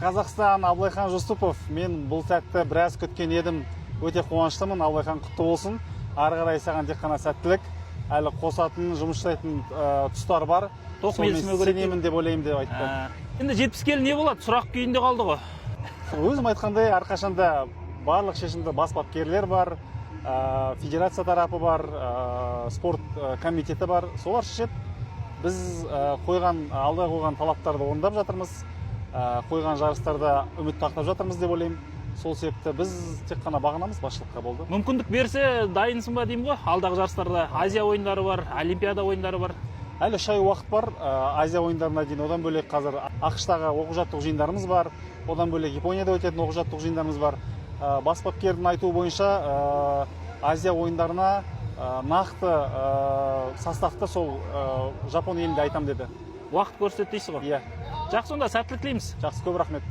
Қазақстан, Абылайхан Жүсіпов. Мен бұл сәтті біраз күткен едім. Өте қуаныштымын. Абылайхан, құтты болсын. Ары қарай саған тек қана сәттілік. Әлі қосатын, жұмыс жасайтын тұстар бар. Сенемін деп ойлаймын деп айтты. Енді 70 келі не болады? Сұрақ күйінде қалды ғой. Өзім айтқандай, әрқашанда барлық шешімді бас бапкерлер бар, федерация тарапы бар, спорт комитеті бар. Солар шешеді. Біз алда қойған талаптарды орындап жатырмыз. Қойған жарыстарда үміт ақтап жатырмыз деп ойлаймын. Сол себепті біз тек қана бағынамыз, басшылыққа болды. Мүмкіндік берсе, дайынсың ба деймін ғой? Алдағы жарыстарда Азия ойындары бар, Олимпиада ойындары бар. Әлі шай уақыт бар. Азия ойындарына дейін, одан бөлек қазір ақш-тағы оқу-жаттығу жиындарымыз бар. Одан бөлек Японияда өтетін оқу-жаттығу жиындарымыз бар. Бас бапкердің айтуы бойынша Азия ойындарына нақты составты сол Жапон елінде айтам деді. Уақыт көрсетті дейсіз ғой? Иә. Жақсы, онда сәттілік тілейміз. Жақсы, көп рахмет.